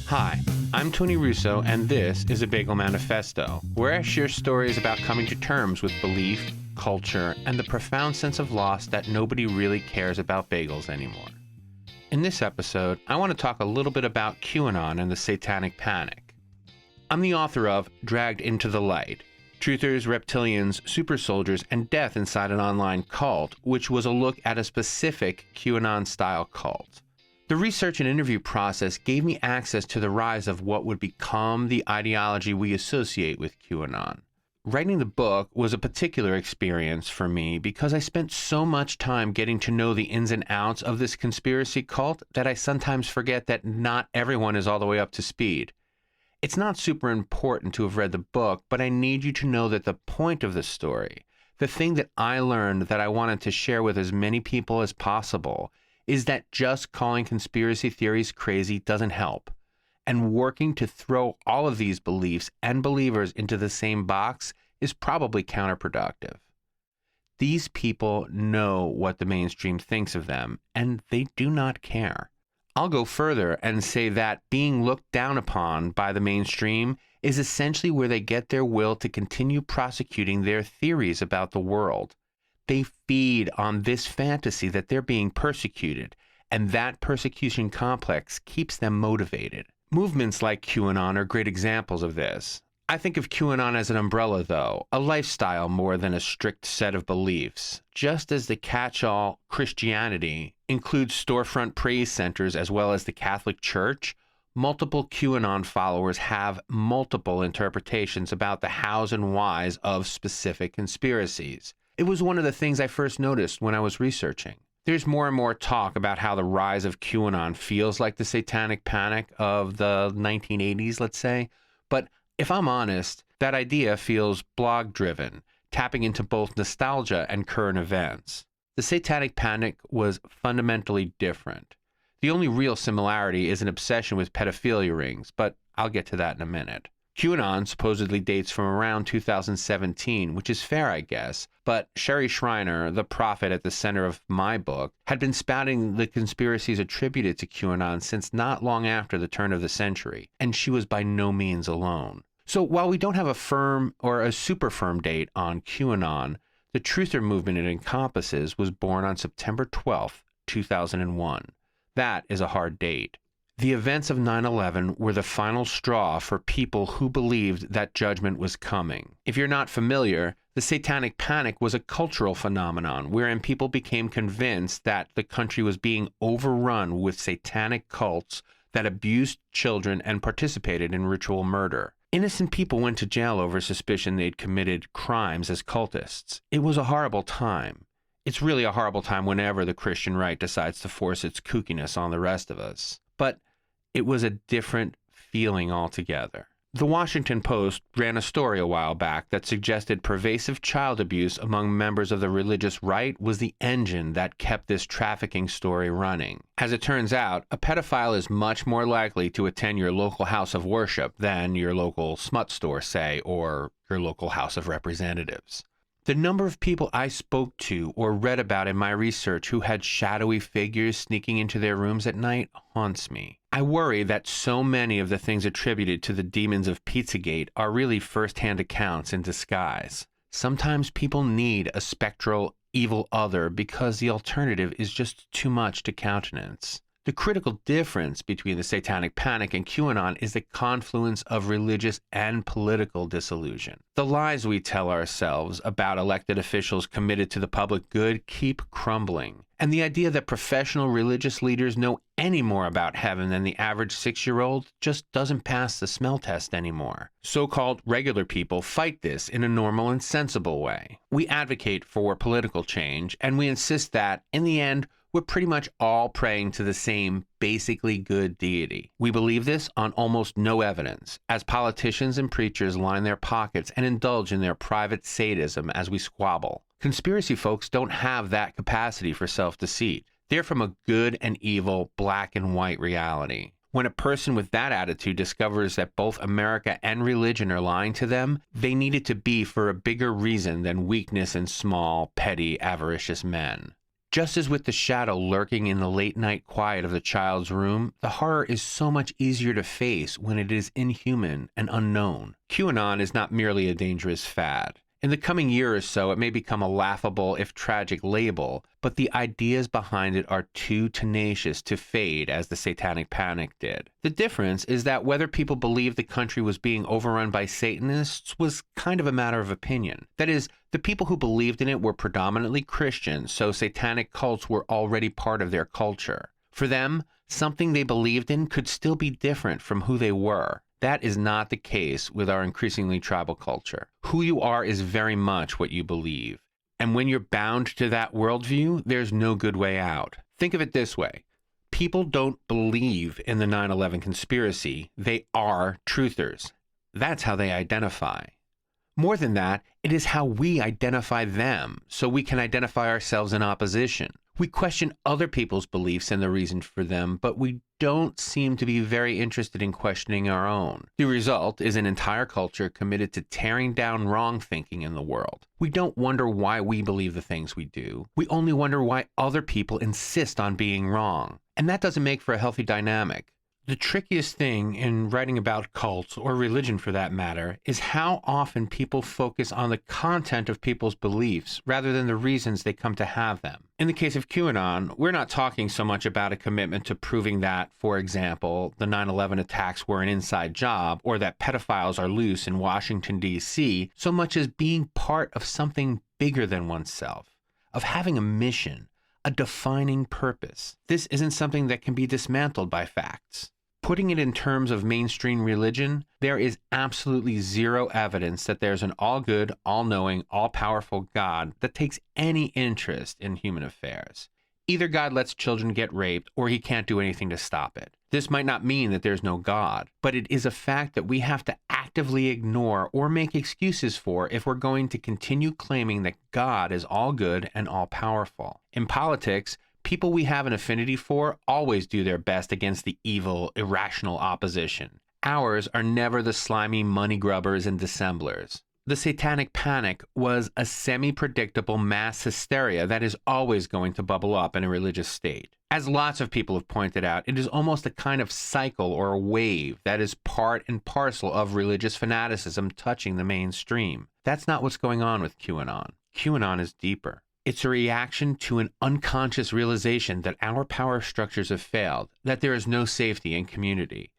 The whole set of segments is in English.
Hi, I'm Tony Russo, and this is a Bagel Manifesto, where I share stories about coming to terms with belief, culture, and the profound sense of loss that nobody really cares about bagels anymore. In this episode, I want to talk a little bit about QAnon and the Satanic Panic. I'm the author of Dragged into the Light, Truthers, Reptilians, Super Soldiers, and Death Inside an Online Cult, which was a look at a specific QAnon-style cult. The research and interview process gave me access to the rise of what would become the ideology we associate with QAnon. Writing the book was a particular experience for me because I spent so much time getting to know the ins and outs of this conspiracy cult that I sometimes forget that not everyone is all the way up to speed. It's not super important to have read the book, but I need you to know that the point of the story, the thing that I learned that I wanted to share with as many people as possible, is that just calling conspiracy theories crazy doesn't help. And working to throw all of these beliefs and believers into the same box is probably counterproductive. These people know what the mainstream thinks of them, and they do not care. I'll go further and say that being looked down upon by the mainstream is essentially where they get their will to continue prosecuting their theories about the world. They feed on this fantasy that they're being persecuted, and that persecution complex keeps them motivated. Movements like QAnon are great examples of this. I think of QAnon as an umbrella, though, a lifestyle more than a strict set of beliefs. Just as the catch-all Christianity includes storefront praise centers as well as the Catholic Church, multiple QAnon followers have multiple interpretations about the hows and whys of specific conspiracies. It was one of the things I first noticed when I was researching. There's more and more talk about how the rise of QAnon feels like the Satanic Panic of the 1980s, let's say, but if I'm honest, that idea feels blog-driven, tapping into both nostalgia and current events. The Satanic Panic was fundamentally different. The only real similarity is an obsession with pedophilia rings, but I'll get to that in a minute. QAnon supposedly dates from around 2017, which is fair, I guess, but Sherry Shriner, the prophet at the center of my book, had been spouting the conspiracies attributed to QAnon since not long after the turn of the century, and she was by no means alone. So while we don't have a firm or a super firm date on QAnon, the truther movement it encompasses was born on September 12, 2001. That is a hard date. The events of 9/11 were the final straw for people who believed that judgment was coming. If you're not familiar, the Satanic Panic was a cultural phenomenon wherein people became convinced that the country was being overrun with satanic cults that abused children and participated in ritual murder. Innocent people went to jail over suspicion they'd committed crimes as cultists. It was a horrible time. It's really a horrible time whenever the Christian right decides to force its kookiness on the rest of us. But it was a different feeling altogether. The Washington Post ran a story a while back that suggested pervasive child abuse among members of the religious right was the engine that kept this trafficking story running. As it turns out, a pedophile is much more likely to attend your local house of worship than your local smut store, say, or your local House of Representatives. The number of people I spoke to or read about in my research who had shadowy figures sneaking into their rooms at night haunts me. I worry that so many of the things attributed to the demons of Pizzagate are really first-hand accounts in disguise. Sometimes people need a spectral, evil other because the alternative is just too much to countenance. The critical difference between the Satanic Panic and QAnon is the confluence of religious and political disillusion. The lies we tell ourselves about elected officials committed to the public good keep crumbling, and the idea that professional religious leaders know any more about heaven than the average 6-year-old just doesn't pass the smell test anymore. So-called regular people fight this in a normal and sensible way. We advocate for political change, and we insist that, in the end, we're pretty much all praying to the same basically good deity. We believe this on almost no evidence, as politicians and preachers line their pockets and indulge in their private sadism as we squabble. Conspiracy folks don't have that capacity for self-deceit. They're from a good and evil, black and white reality. When a person with that attitude discovers that both America and religion are lying to them, they need it to be for a bigger reason than weakness in small, petty, avaricious men. Just as with the shadow lurking in the late-night quiet of the child's room, the horror is so much easier to face when it is inhuman and unknown. QAnon is not merely a dangerous fad. In the coming year or so, it may become a laughable, if tragic, label, but the ideas behind it are too tenacious to fade as the Satanic Panic did. The difference is that whether people believed the country was being overrun by Satanists was kind of a matter of opinion. That is, the people who believed in it were predominantly Christian, so satanic cults were already part of their culture. For them, something they believed in could still be different from who they were. That is not the case with our increasingly tribal culture. Who you are is very much what you believe. And when you're bound to that worldview, there's no good way out. Think of it this way. People don't believe in the 9/11 conspiracy. They are truthers. That's how they identify. More than that, it is how we identify them, so we can identify ourselves in opposition. We question other people's beliefs and the reason for them, but we don't seem to be very interested in questioning our own. The result is an entire culture committed to tearing down wrong thinking in the world. We don't wonder why we believe the things we do. We only wonder why other people insist on being wrong. And that doesn't make for a healthy dynamic. The trickiest thing in writing about cults, or religion for that matter, is how often people focus on the content of people's beliefs rather than the reasons they come to have them. In the case of QAnon, we're not talking so much about a commitment to proving that, for example, the 9/11 attacks were an inside job or that pedophiles are loose in Washington, D.C., so much as being part of something bigger than oneself, of having a mission, a defining purpose. This isn't something that can be dismantled by facts. Putting it in terms of mainstream religion, there is absolutely zero evidence that there's an all-good, all-knowing, all-powerful God that takes any interest in human affairs. Either God lets children get raped, or he can't do anything to stop it. This might not mean that there's no God, but it is a fact that we have to actively ignore or make excuses for if we're going to continue claiming that God is all-good and all-powerful. In politics, people we have an affinity for always do their best against the evil, irrational opposition. Ours are never the slimy money grubbers and dissemblers. The Satanic Panic was a semi-predictable mass hysteria that is always going to bubble up in a religious state. As lots of people have pointed out, it is almost a kind of cycle or a wave that is part and parcel of religious fanaticism touching the mainstream. That's not what's going on with QAnon. QAnon is deeper. It's a reaction to an unconscious realization that our power structures have failed, that there is no safety in community.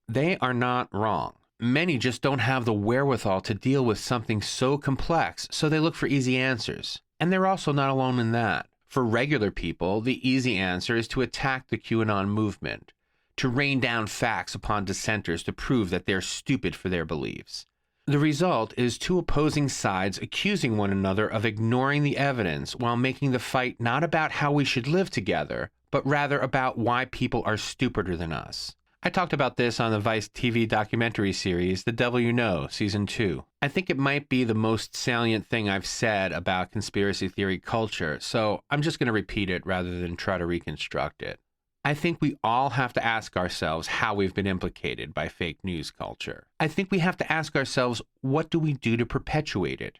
They are not wrong. Many just don't have the wherewithal to deal with something so complex, so they look for easy answers. And they're also not alone in that. For regular people, the easy answer is to attack the QAnon movement, to rain down facts upon dissenters to prove that they're stupid for their beliefs. The result is two opposing sides accusing one another of ignoring the evidence while making the fight not about how we should live together, but rather about why people are stupider than us. I talked about this on the Vice TV documentary series, The Devil You Know, Season 2. I think it might be the most salient thing I've said about conspiracy theory culture, so I'm just going to repeat it rather than try to reconstruct it. I think we all have to ask ourselves how we've been implicated by fake news culture. I think we have to ask ourselves, what do we do to perpetuate it?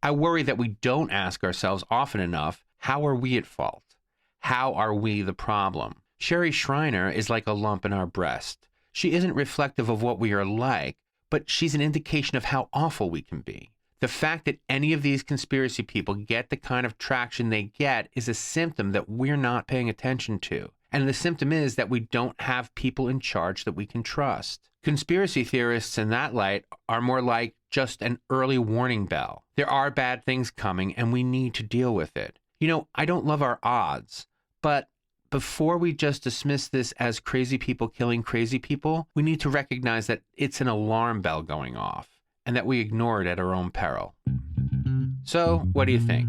I worry that we don't ask ourselves often enough, how are we at fault? How are we the problem? Sherry Shriner is like a lump in our breast. She isn't reflective of what we are like, but she's an indication of how awful we can be. The fact that any of these conspiracy people get the kind of traction they get is a symptom that we're not paying attention to. And the symptom is that we don't have people in charge that we can trust. Conspiracy theorists in that light are more like just an early warning bell. There are bad things coming and we need to deal with it. You know, I don't love our odds, but before we just dismiss this as crazy people killing crazy people, we need to recognize that it's an alarm bell going off and that we ignore it at our own peril. So, what do you think?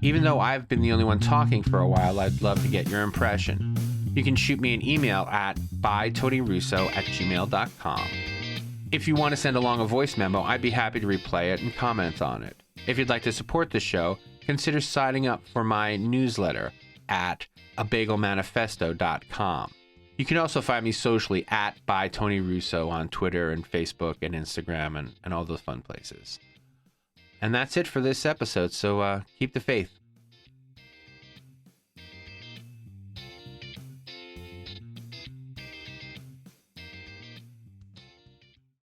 Even though I've been the only one talking for a while, I'd love to get your impression. You can shoot me an email at bytonyrusso@gmail.com. If you want to send along a voice memo, I'd be happy to replay it and comment on it. If you'd like to support the show, consider signing up for my newsletter at abagelmanifesto.com. You can also find me socially at bytonyrusso on Twitter and Facebook and Instagram and all those fun places. And that's it for this episode, so keep the faith.